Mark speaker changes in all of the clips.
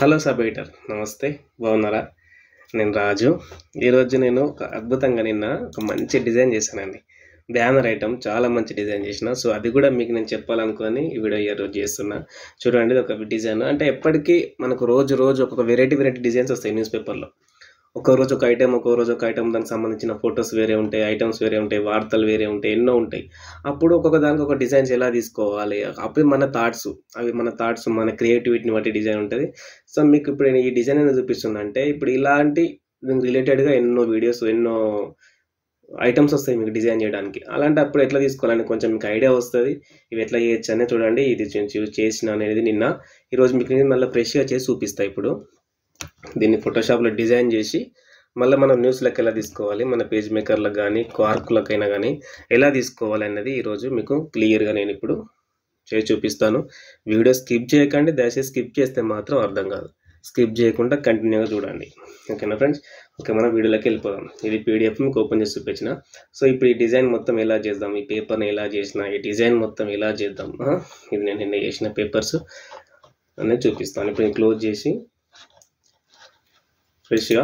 Speaker 1: Hello సబైటర్, నమస్తే. బాగున్నారా? నేను రాజు. ఈరోజు నేను ఒక అద్భుతంగా ఒక మంచి డిజైన్ చేశానండి. బ్యానర్ ఐటమ్ చాలా మంచి డిజైన్ చేసిన. సో అది కూడా మీకు నేను చెప్పాలనుకొని ఈ వీడియో ఈరోజు చేస్తున్నా. చూడండి, ఒక డిజైన్ అంటే ఎప్పటికీ మనకు రోజు రోజు ఒక వెరైటీ డిజైన్స్ వస్తాయి న్యూస్ పేపర్లో. ఒక రోజు ఒక ఐటమ్ దానికి సంబంధించిన ఫొటోస్ వేరే ఉంటాయి, ఐటమ్స్ వేరే ఉంటాయి, వార్తలు వేరే ఉంటాయి, ఎన్నో ఉంటాయి. అప్పుడు ఒక్కొక్క దానికి ఒక డిజైన్స్ ఎలా తీసుకోవాలి, అప్పుడు మన థాట్స్ మన క్రియేటివిటీని బట్టి డిజైన్ ఉంటుంది. సో మీకు ఇప్పుడు నేను ఈ డిజైన్ ఎందుకు చూపిస్తుందంటే, ఇప్పుడు ఇలాంటి దీనికి రిలేటెడ్గా ఎన్నో వీడియోస్, ఎన్నో ఐటమ్స్ వస్తాయి మీకు డిజైన్ చేయడానికి. అలాంటి అప్పుడు ఎట్లా తీసుకోవాలని కొంచెం మీకు ఐడియా వస్తుంది. ఇవి ఎట్లా చేయొచ్చు అనేది చూడండి. ఇది చేసిన అనేది ఈరోజు మీకు మళ్ళీ ఫ్రెష్గా చేసి చూపిస్తాయి. ఇప్పుడు దీన్ని ఫోటోషాప్లో డిజైన్ చేసి మళ్ళీ మనం న్యూస్లకు ఎలా తీసుకోవాలి, మన పేజ్ మేకర్లకు కానీ క్వార్క్లకైనా కానీ ఎలా తీసుకోవాలి అన్నది ఈరోజు మీకు క్లియర్గా నేను ఇప్పుడు చేసి చూపిస్తాను. వీడియో స్కిప్ చేయకండి, దయచేసి స్కిప్ చేస్తే మాత్రం అర్థం కాదు. స్కిప్ చేయకుండా కంటిన్యూగా చూడండి, ఓకేనా ఫ్రెండ్స్? ఓకే, మనం వీడియోలోకి వెళ్ళిపోదాం. ఇది పీడిఎఫ్ మీకు ఓపెన్ చేసి చూపించిన. సో ఇప్పుడు ఈ డిజైన్ మొత్తం ఎలా చేద్దాం, ఈ పేపర్ని ఎలా చేసిన, ఈ డిజైన్ మొత్తం ఎలా చేద్దాం, ఇది నేను నిన్న చేసిన పేపర్స్ అనేది చూపిస్తాను. ఇప్పుడు నేను క్లోజ్ చేసి ఫ్రెష్గా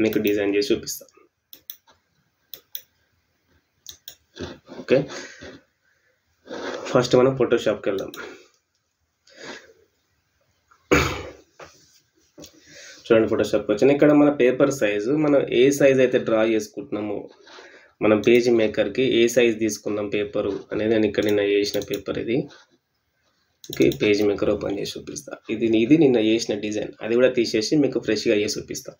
Speaker 1: మీకు డిజైన్ చేసి చూపిస్తాను. ఓకే, ఫస్ట్ మనం ఫోటోషాప్కి వెళ్దాం. చూడండి, ఫోటోషాప్కి వచ్చిన ఇక్కడ మన పేపర్ సైజు, మనం ఏ సైజ్ అయితే డ్రా చేసుకుంటున్నామో, మనం పేజ్ మేకర్కి ఏ సైజ్ తీసుకున్నాం పేపరు అనేది నేను ఇక్కడ నిన్న చేసిన పేపర్ ఇది. ఓకే, పేజ్ మేకర్ ఓపెన్ చేసి చూపిస్తా. ఇది నిన్న చేసిన డిజైన్, అది కూడా తీసేసి మీకు ఫ్రెష్గా చేసి చూపిస్తా.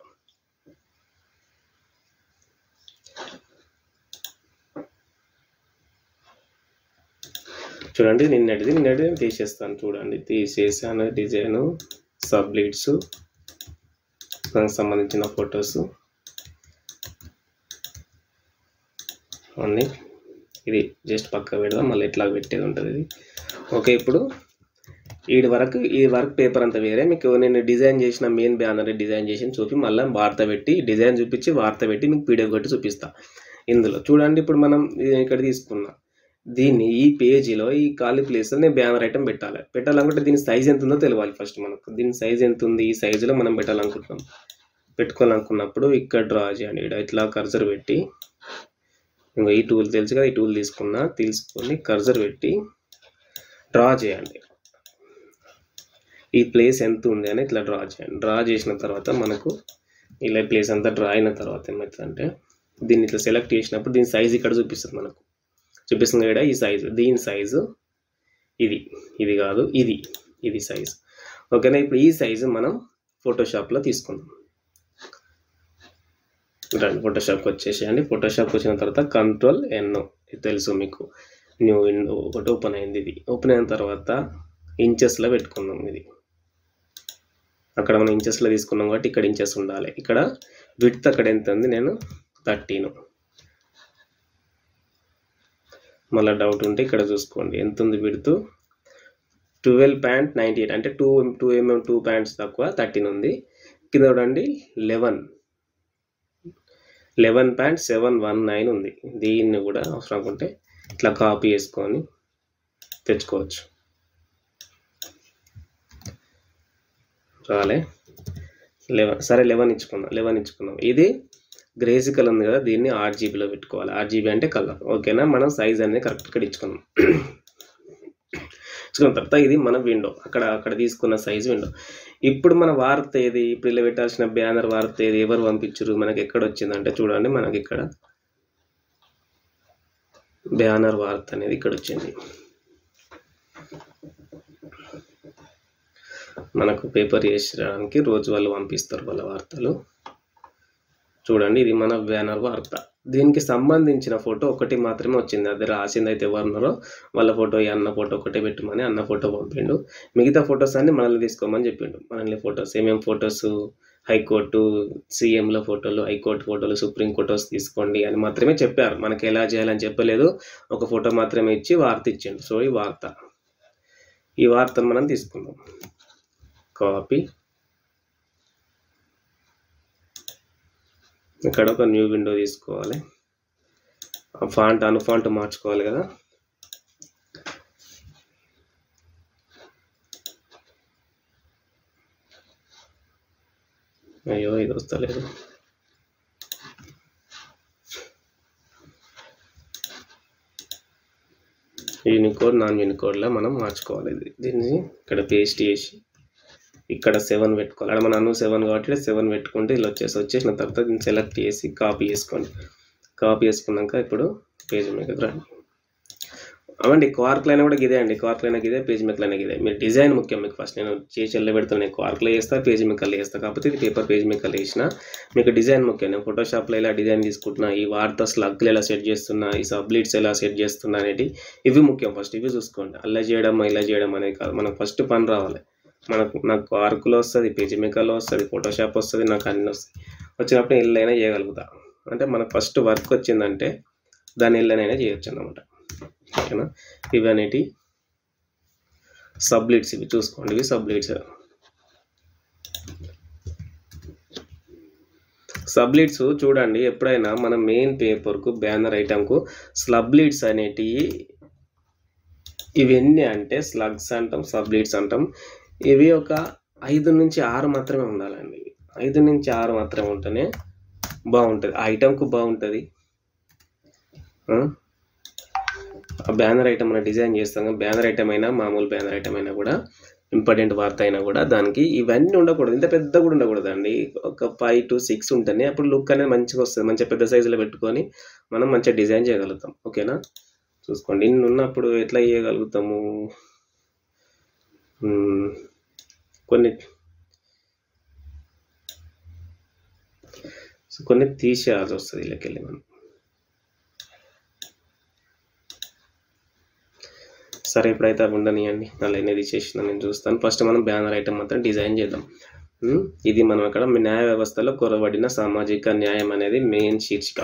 Speaker 1: చూడండి, నిన్నటిది తీసేస్తాను. చూడండి, తీసేసాను డిజైను, సబ్లీడ్స్, దానికి సంబంధించిన ఫొటోస్ అన్నీ. ఇది జస్ట్ పక్క పెడదాం, మళ్ళీ ఎట్లా పెట్టేది ఉంటుంది ఇది. ఓకే, ఇప్పుడు ఈ వర్క్ పేపర్ అంతా వేరే. మీకు నేను డిజైన్ చేసిన మెయిన్ బ్యానర్ డిజైన్ చేసి చూపి మళ్ళీ వార్త పెట్టి డిజైన్ చూపించి వార్త పెట్టి మీకు పీడిఎఫ్ కొట్టి చూపిస్తా. ఇందులో చూడండి, ఇప్పుడు మనం ఇక్కడ తీసుకున్నా దీన్ని ఈ పేజీలో ఈ ఖాళీ ప్లేస్లో నేను బ్యానర్ ఐటమ్ పెట్టాలనుకుంటే దీని సైజ్ ఎంత ఉందో తెలియాలి. ఫస్ట్ మనకు దీని సైజ్ ఎంత ఉంది, ఈ సైజులో మనం పెట్టుకోవాలనుకున్నప్పుడు ఇక్కడ డ్రా చేయండి. ఇక్కడ ఇట్లా కర్సర్ పెట్టి, ఇంకా ఈ టూల్ తెలుసు కదా, ఈ టూల్ తీసుకొని కర్సర్ పెట్టి డ్రా చేయండి. ఈ ప్లేస్ ఎంత ఉంది అని ఇట్లా డ్రా చేయండి. డ్రా చేసిన తర్వాత మనకు ఇలా ప్లేస్ అంతా డ్రా అయిన తర్వాత ఏమవుతుందంటే, దీన్ని ఇట్లా సెలెక్ట్ చేసినప్పుడు దీని సైజ్ ఇక్కడ చూపిస్తుంది ఇక్కడ ఈ సైజు, దీని సైజు ఇది కాదు, ఇది సైజు. ఓకేనా? ఇప్పుడు ఈ సైజు మనం ఫోటోషాప్లో తీసుకుందాం. రండి, ఫోటోషాప్కి వచ్చేసేయండి. ఫోటోషాప్కి వచ్చిన తర్వాత Ctrl+N, ఇది తెలుసు మీకు, న్యూ విండో ఒకటి ఓపెన్ అయింది. ఇది ఓపెన్ అయిన తర్వాత ఇంచెస్లో పెట్టుకుందాం. ఇది అక్కడ మనం ఇంచెస్లో తీసుకున్నాం కాబట్టి ఇక్కడ ఇంచెస్ ఉండాలి. ఇక్కడ విడ్త్ అక్కడ ఎంత ఉంది, నేను 13. మళ్ళీ డౌట్ ఉంటే ఇక్కడ చూసుకోండి ఎంత ఉంది విడ్త్, 12.98, అంటే 2 mm 2 పాయింట్స్ తక్కువ 13 ఉంది. కింద చూడండి 11.719 ఉంది. దీన్ని కూడా అవసరం అనుకుంటే ఇట్లా కాపీ చేసుకొని తెచ్చుకోవచ్చు. రాలే 11, సరే 11 ఇచ్చుకుందాం. ఇది గ్రేసికల్ ఉంది కదా, దీన్ని RGBలో పెట్టుకోవాలి. RGB అంటే కలర్. ఓకేనా? మనం సైజ్ అనేది కరెక్ట్ ఇక్కడ ఇచ్చుకున్న తర్వాత ఇది మన విండో, అక్కడ తీసుకున్న సైజ్ విండో. ఇప్పుడు మన వార్త ఏది, ఇప్పుడు ఇలా పెట్టాల్సిన బ్యానర్ వార్త ఏది, ఎవరు పంపించరు, మనకి ఎక్కడ వచ్చిందంటే చూడండి, మనకి ఇక్కడ బ్యానర్ వార్త అనేది ఇక్కడ వచ్చింది. మనకు పేపర్ చేసడానికి రోజు వాళ్ళు పంపిస్తారు వాళ్ళ వార్తలు. చూడండి, ఇది మన బ్యానర్ వార్త. దీనికి సంబంధించిన ఫోటో ఒకటి మాత్రమే వచ్చింది. అది రాసింది అయితే ఎవరున్నారో వాళ్ళ ఫోటో, ఈ అన్న ఫోటో ఒకటే పెట్టమని అన్న ఫోటో పంపిండు. మిగతా ఫొటోస్ అన్ని మనల్ని తీసుకోమని చెప్పిండు. మనల్ని ఫొటోస్ ఏమేమి ఫొటోస్, హైకోర్టు సీఎంల ఫోటోలు, హైకోర్టు ఫోటోలు, సుప్రీం ఫోటోస్ తీసుకోండి అని మాత్రమే చెప్పారు. మనకి ఎలా చేయాలని చెప్పలేదు. ఒక ఫోటో మాత్రమే ఇచ్చి వార్త ఇచ్చిండు. సో ఈ వార్తను మనం తీసుకుందాం. కాపీ, ఇక్కడ ఒక న్యూ విండో తీసుకోవాలి. ఫాంట్ మార్చుకోవాలి కదా. అయ్యో ఇది వస్తలేదు. యూనికోడ్ నాన్ యూనికోడ్లో మనం మార్చుకోవాలి. దీన్ని ఇక్కడ పేస్ట్ చేసి ఇక్కడ 7 పెట్టుకోవాలి. అక్కడ మన అను 7 కాబట్టి 7 పెట్టుకుంటే ఇలా వచ్చేసిన తర్వాత దీన్ని సెలెక్ట్ చేసి కాపీ చేసుకోండి. కాపీ చేసుకున్నాక ఇప్పుడు పేజ్ మేకర్కి రండి. అవండి క్వార్క్లో అయినా కూడా ఇదే అండి. క్వార్క్లో అయినా ఇదే, పేజ్ మేకర్లో అయినా ఇదే. మీరు డిజైన్ ముఖ్యం మీకు. ఫస్ట్ నేను చేసి పెడతాను. నేను క్వార్క్లో చేస్తా, పేజ్ మేకర్లో చేస్తా. కాకపోతే ఇది పేపర్ పేజ్ మేకర్లో చేసిన మీకు డిజైన్ ముఖ్యం. నేను ఫోటోషాప్లో ఇలా డిజైన్ తీసుకుంటున్నా, ఈ వార్త స్లగ్లు ఎలా సెట్ చేస్తున్నా, ఈ సబ్లీడ్స్ ఎలా సెట్ చేస్తున్నా అనేది ఇవి ముఖ్యం. ఫస్ట్ ఇవి చూసుకోండి. అలా చేయడం ఇలా చేయడం అనేది కాదు. మనకు ఫస్ట్ పని రావాలి. నాకు క్వార్క్లో వస్తుంది, పేజ్ మేకర్లో వస్తుంది, ఫోటోషాప్ వస్తుంది, నాకు అన్నీ వస్తాయి. వచ్చినప్పుడు ఇల్లైనా చేయగలుగుతా. అంటే మనకు ఫస్ట్ వర్క్ వచ్చిందంటే దాని ఇల్లనైనా చేయొచ్చు అన్నమాట. ఓకేనా? ఇవి అనేటి సబ్లీడ్స్. ఇవి చూసుకోండి, ఇవి సబ్లీడ్స్. సబ్లీడ్స్ చూడండి, ఎప్పుడైనా మన మెయిన్ పేపర్కు బ్యానర్ ఐటమ్కు సబ్లీడ్స్ అనేటివి ఇవన్నీ అంటే స్లగ్స్ అంటాం, సబ్లీడ్స్ అంటాం. ఇవి ఒక 5 నుంచి 6 మాత్రమే ఉండాలండి. 5 నుంచి 6 మాత్రమే ఉంటేనే బాగుంటుంది, ఆ ఐటమ్కు బాగుంటుంది. ఆ బ్యానర్ ఐటమ్ మనం డిజైన్ చేస్తాం. బ్యానర్ ఐటమ్ అయినా మామూలు బ్యానర్ ఐటమ్ అయినా కూడా, ఇంపార్టెంట్ వార్త అయినా కూడా దానికి ఇవన్నీ ఉండకూడదు. ఇంత పెద్ద కూడా ఉండకూడదు అండి. ఒక 5 to 6 ఉంటేనే అప్పుడు లుక్ అనేది మంచిగా వస్తుంది. మంచిగా పెద్ద సైజులో పెట్టుకొని మనం మంచిగా డిజైన్ చేయగలుగుతాం. ఓకేనా? చూసుకోండి. ఇన్ని ఉన్నప్పుడు ఎట్లా చేయగలుగుతాము? కొన్ని తీసేయాల్సి వస్తుంది వీళ్ళకెళ్ళి మనం. సరే, ఇప్పుడైతే అవి ఉండనియండి. అలా అనేది చేసిన నేను చూస్తాను. ఫస్ట్ మనం బ్యానర్ ఐటమ్ మాత్రం డిజైన్ చేద్దాం. ఇది మనం అక్కడ న్యాయ వ్యవస్థలో కొరవడిన సామాజిక న్యాయం అనేది మెయిన్ శీర్షిక,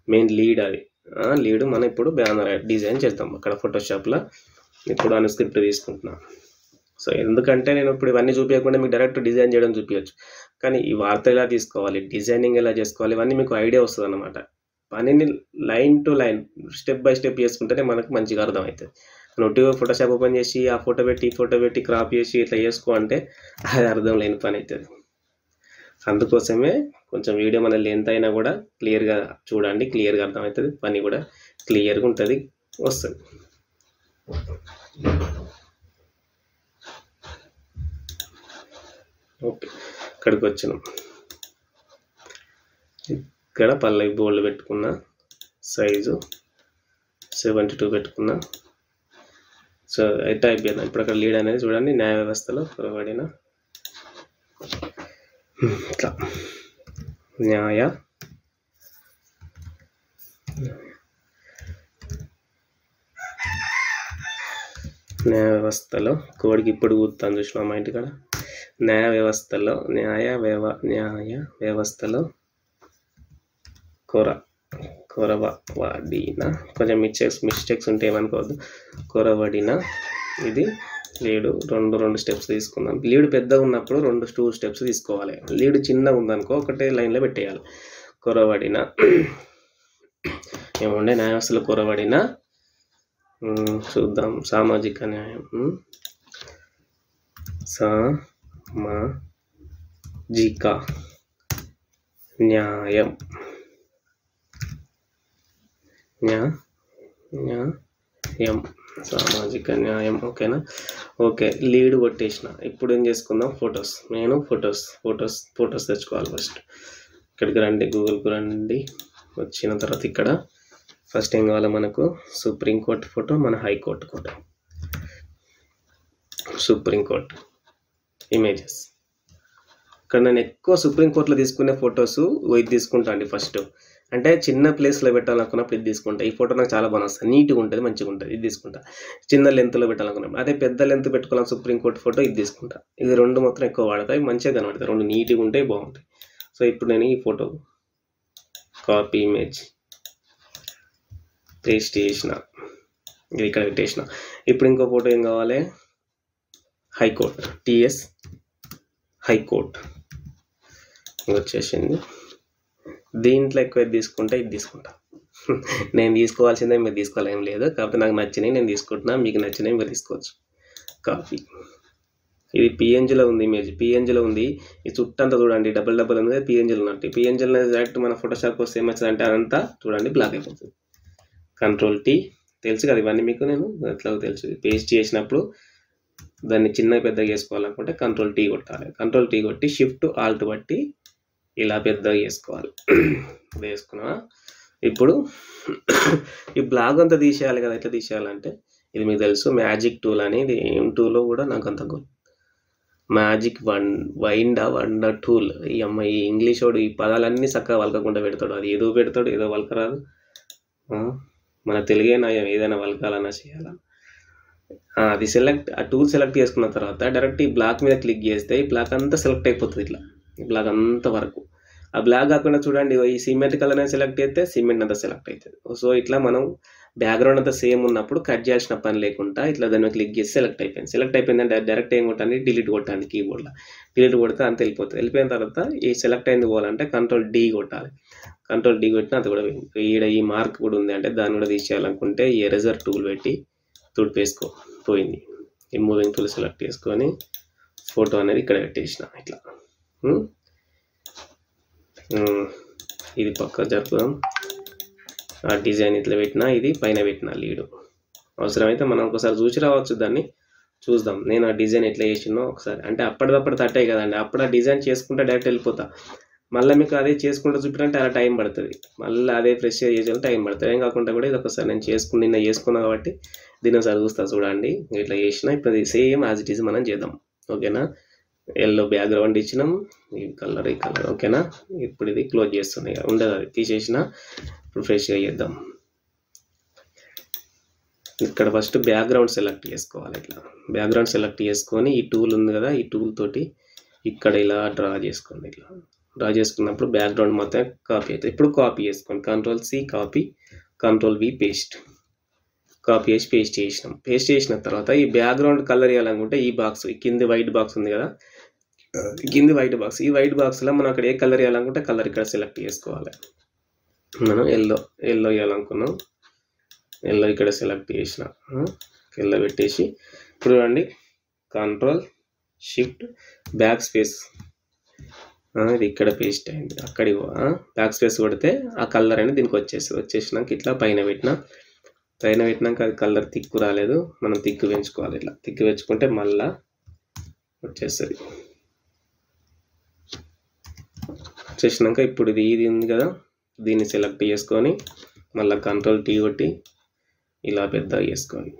Speaker 1: మెయిన్ లీడ్. అది లీడ్ మనం ఇప్పుడు బ్యానర్ డిజైన్ చేద్దాం అక్కడ ఫోటోషాప్లో. ఇప్పుడు అను స్క్రిప్ట్ తీసుకుంటున్నాను. సో ఎందుకంటే నేను ఇప్పుడు ఇవన్నీ చూపించకుండా మీకు డైరెక్ట్ డిజైన్ చేయడం చూపించచ్చు. కానీ ఈ వార్త ఎలా తీసుకోవాలి, డిజైనింగ్ ఎలా చేసుకోవాలి, ఇవన్నీ మీకు ఐడియా వస్తుంది అన్నమాట. పనిని line to line, step by step చేసుకుంటేనే మనకు మంచిగా అర్థమవుతుంది. నోటిగా ఫోటోషాప్ ఓపెన్ చేసి ఆ ఫోటో పెట్టి క్రాప్ చేసి ఇట్లా చేసుకో అంటే అది అర్థం లేని పని అవుతుంది. అందుకోసమే కొంచెం వీడియో మన లెంత్ అయినా కూడా క్లియర్గా చూడండి, క్లియర్గా అర్థమవుతుంది. పని కూడా క్లియర్గా ఉంటుంది, వస్తుంది. ఓకే, ఇక్కడికి వచ్చినాం. ఇక్కడ పల్లవి బోల్డ్ పెట్టుకున్న, సైజు 72 పెట్టుకున్నా. సో అయితే అయిపోయింది. ఇప్పుడు అక్కడ లీడ్ అనేది చూడండి, న్యాయ వ్యవస్థలో కొరవడిన ఇట్లా న్యాయ వ్యవస్థలో కోడికి ఇప్పుడు కూర్తాను చూసినా మా ఇంటికాడ. న్యాయ వ్యవస్థలో కొరవడిన, కొంచెం మిస్టేక్స్ ఉంటే ఏమనుకోవద్దు. కొరవడిన ఇది లీడు. రెండు స్టెప్స్ తీసుకుందాం. లీడు పెద్దగా ఉన్నప్పుడు 2 స్టెప్స్ తీసుకోవాలి. లీడు చిన్నగా ఉందనుకో ఒకటే లైన్లో పెట్టేయాలి. కొరవడిన ఏముండే న్యాయ వ్యవస్థలో కొరవడిన చూద్దాం. సామాజిక న్యాయం, సామాజిక న్యాయం, సామాజిక న్యాయం. ఓకేనా? ఓకే, లీడ్ కొట్టేసిన. ఇప్పుడు ఏం చేసుకుందాం? ఫొటోస్. నేను ఫొటోస్ తెచ్చుకోవాలి. ఫస్ట్ ఇక్కడికి రండి, గూగుల్కి రండి. వచ్చిన తర్వాత ఇక్కడ ఫస్ట్ ఏం కావాలి మనకు? సుప్రీంకోర్టు ఫోటో, మన హైకోర్టు ఫోటో. Supreme court images. ఇక్కడ నేను ఎక్కువ సుప్రీంకోర్టులో తీసుకునే ఫొటోస్ ఇది తీసుకుంటా అండి. ఫస్ట్ అంటే చిన్న ప్లేస్లో పెట్టాలనుకున్నప్పుడు ఇది తీసుకుంటా. ఈ ఫోటో నాకు చాలా బాగా వస్తుంది, నీట్గా ఉంటుంది, మంచిగా ఉంటుంది, ఇది తీసుకుంటా. చిన్న లెంత్లో పెట్టాలనుకున్నప్పుడు, అదే పెద్ద లెంత్ పెట్టుకోవాలి సుప్రీంకోర్టు ఫోటో, ఇది తీసుకుంటా. ఇది 2 మాత్రం ఎక్కువ వాడతాయి, మంచిగా కనబడతాయి, 2 నీట్గా ఉంటాయి, బాగుంటాయి. సో ఇప్పుడు నేను ఈ ఫోటో కాపీ ఇమేజ్ పేస్ట్ చేసిన, ఇది ఇక్కడ పెట్టేసిన. ఇప్పుడు ఇంకో ఫోటో ఏం కావాలి? హైకోర్టు, టిఎస్ హైకోర్టు వచ్చేసింది. దీంట్లో ఎక్కువ తీసుకుంటే ఇది తీసుకుంటా. నేను తీసుకోవాల్సిందే, మీరు తీసుకోవాలేం లేదు. కాకపోతే నాకు నచ్చినవి నేను తీసుకుంటున్నా, మీకు నచ్చినవి మీరు తీసుకోవచ్చు. కాపీ ఇది పిఎన్జిలో ఉంది, ఇమేజ్ పిఎన్జిలో ఉంది. ఈ చుట్టంతా చూడండి డబల్ డబల్ ఉంది కదా, పిఎన్జిలో ఉన్నట్టు. పిఎన్జిలో డైరెక్ట్ మన ఫోటోషాప్ వస్తే ఏమవుతుంది అంటే అదంతా చూడండి బ్లాక్ అయిపోతుంది. కంట్రోల్ టీ, తెలుసు కదా ఇవన్నీ మీకు, నేను ఎట్లా తెలుసు. పేస్ట్ చేసినప్పుడు దాన్ని చిన్నగా పెద్దగా చేసుకోవాలనుకుంటే కంట్రోల్ టీ కొట్టాలి. కంట్రోల్ టీ కొట్టి షిఫ్ట్ ఆల్ట్ బట్టి ఇలా పెద్దగా చేసుకోవాలి. వేసుకున్నా. ఇప్పుడు ఈ బ్లాగ్ అంతా తీసేయాలి కదా, ఎట్లా తీసేయాలంటే ఇది మీకు తెలుసు మ్యాజిక్ టూల్ అని. ఇది ఏం టూలో కూడా నాకు అంత మ్యాజిక్ వండర్ టూల్. ఈ అమ్మాయి ఇంగ్లీష్ వాడు ఈ పదాలన్నీ చక్కగా వలకకుండా పెడతాడు. అది ఏదో పెడతాడు, ఏదో వలకరాదు. మన తెలుగే నయం, ఏదైనా వలకాలన్నా చేయాలన్నా. అది ఆ టూల్ సెలెక్ట్ చేసుకున్న తర్వాత డైరెక్ట్ ఈ బ్లాక్ మీద క్లిక్ చేస్తే ఈ బ్లాక్ అంతా సెలెక్ట్ అయిపోతుంది. ఇట్లా ఈ బ్లాక్ అంత వరకు. ఆ బ్లాక్ కాకుండా చూడండి ఈ సిమెంట్ కలర్ అనేది సెలెక్ట్ అయితే సిమెంట్ అంతా సెలెక్ట్ అవుతుంది. సో ఇట్లా మనం బ్యాక్గ్రౌండ్ అంతా సేమ్ ఉన్నప్పుడు కట్ చేయాల్సిన పని లేకుండా ఇట్లా దాన్ని క్లిక్ చేసి సెలెక్ట్ అయిపోయిందంటే డైరెక్ట్ ఏం కొట్టండి, డిలీట్ కొట్టండి కీబోర్డ్లో. డిలీట్ కొడితే అంత వెళ్ళిపోతుంది. వెళ్ళిపోయిన తర్వాత ఈ సెలెక్ట్ అయింది పోవాలంటే కంట్రోల్ డి కొట్టాలి. కంట్రోల్ డి కొట్టినా అది కూడా ఈడ ఈ మార్క్ కూడా ఉంది అంటే దాన్ని కూడా తీసేయాలనుకుంటే ఈ ఎరేజర్ టూల్ పెట్టి తుడిపేసుకో, పోయింది. ఈ మూవింగ్ టూల్ సెలెక్ట్ చేసుకొని ఫోటో అనేది ఇక్కడ పెట్టేసిన ఇట్లా. ఇది పక్క జరుపుదాం. ఆ డిజైన్ ఇట్లా పెట్టినా, ఇది పైన పెట్టిన లీడు. అవసరమైతే మనం ఒకసారి చూసి రావచ్చు, దాన్ని చూద్దాం. నేను ఆ డిజైన్ ఎట్లా చేసినో ఒకసారి, అంటే అప్పటిదప్పుడు తట్టాయి కదండి, అప్పుడు ఆ డిజైన్ చేసుకుంటే డైరెక్ట్ వెళ్ళిపోతా. మళ్ళీ మీకు అదే చేసుకుంటూ చూపించాలంటే అలా టైం పడుతుంది. మళ్ళీ అదే ఫ్రెష్గా చేసేయాలి, టైం పడుతుంది. ఏం కాకుండా కూడా ఇది ఒకసారి నేను నిన్న చేసుకున్నా కాబట్టి దీన్ని ఒకసారి చూస్తా చూడండి. ఇట్లా చేసిన ఇప్పుడు ఇది సేమ్ యాజ్ ఇట్ ఈజ్ మనం చేద్దాం. ఓకేనా. ఎల్లో బ్యాక్గ్రౌండ్ ఇచ్చినాం, ఈ కలర్ ఓకేనా. ఇప్పుడు ఇది క్లోజ్ చేస్తున్నాయి ఉండదు, అది తీసేసిన. ఇప్పుడు ఫ్రెష్గా చేద్దాం. ఇక్కడ ఫస్ట్ బ్యాక్గ్రౌండ్ సెలెక్ట్ చేసుకోవాలి. ఇట్లా బ్యాక్గ్రౌండ్ సెలెక్ట్ చేసుకొని ఈ టూల్ ఉంది కదా, ఈ టూల్ తోటి ఇక్కడ ఇలా డ్రా చేసుకోండి. ఇట్లా డ్రా చేసుకున్నప్పుడు బ్యాక్గ్రౌండ్ మొత్తం కాపీ అవుతుంది. ఇప్పుడు కాపీ చేసుకోండి. Control C copy, control V paste. Copy చేసి పేస్ట్ చేసినాం. పేస్ట్ చేసిన తర్వాత ఈ బ్యాక్గ్రౌండ్ కలర్ వేయాలనుకుంటే ఈ బాక్స్, ఈ కింది వైట్ బాక్స్ ఉంది కదా, కింది వైట్ బాక్స్, ఈ వైట్ బాక్స్లో మనం అక్కడ ఏ కలర్ వేయాలనుకుంటే కలర్ ఇక్కడ సెలెక్ట్ చేసుకోవాలి. మనం ఎల్లో వేయాలనుకున్నాం, ఎల్లో ఇక్కడ సెలెక్ట్ చేసిన, ఎల్లో పెట్టేసి ఇప్పుడు చూడండి కంట్రోల్ షిఫ్ట్ బ్యాక్ స్పేస్, ఇది ఇక్కడ పేస్ట్ అయింది. అక్కడికి బ్యాక్ స్పేస్ కొడితే ఆ కలర్ అనేది దీనికి వచ్చేసినాక ఇట్లా పైన పెట్టినాక అది కలర్ తిక్కు రాలేదు, మనం తిక్కు పెంచుకోవాలి. ఇట్లా తిక్కు పెంచుకుంటే మళ్ళా వచ్చేస్తుంది. వచ్చేసినాక ఇప్పుడు ఇది ఉంది కదా, దీన్ని సెలెక్ట్ చేసుకొని మళ్ళీ కంట్రోల్ టీ కొట్టి ఇలా పెద్దగా చేసుకోండి.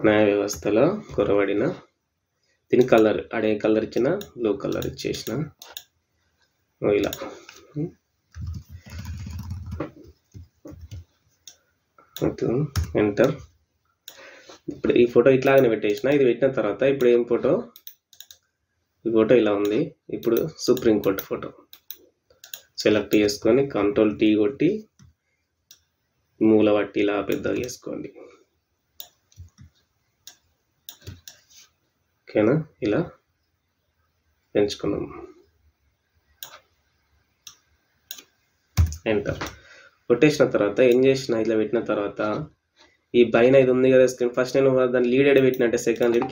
Speaker 1: న్యాయ వ్యవస్థలో కొరవడిన దీని కలర్ అడే కలర్ ఇచ్చిన, బ్లూ కలర్ ఇచ్చేసిన ఇలా. ఎంటర్. ఇప్పుడు ఈ ఫోటో ఇట్లాగనే పెట్టేసిన. ఇది పెట్టిన తర్వాత ఇప్పుడు ఏం ఫోటో, ఈ ఫోటో ఇలా ఉంది. ఇప్పుడు సుప్రీంకోర్టు ఫోటో సెలెక్ట్ చేసుకొని కంట్రోల్ టీ కొట్టి మూల పట్టి ఇలా పెద్దగా చేసుకోండి. ఓకేనా. ఇలా పెంచుకున్నాం. ఎంటర్ కొట్టేసిన తర్వాత ఏం చేసిన, ఇట్లా పెట్టిన తర్వాత ఈ పైన ఇది ఉంది కదా స్క్రీన్, ఫస్ట్ నేను దాన్ని లీడ్ పెట్టిన అంటే సెకండ్ లీడ్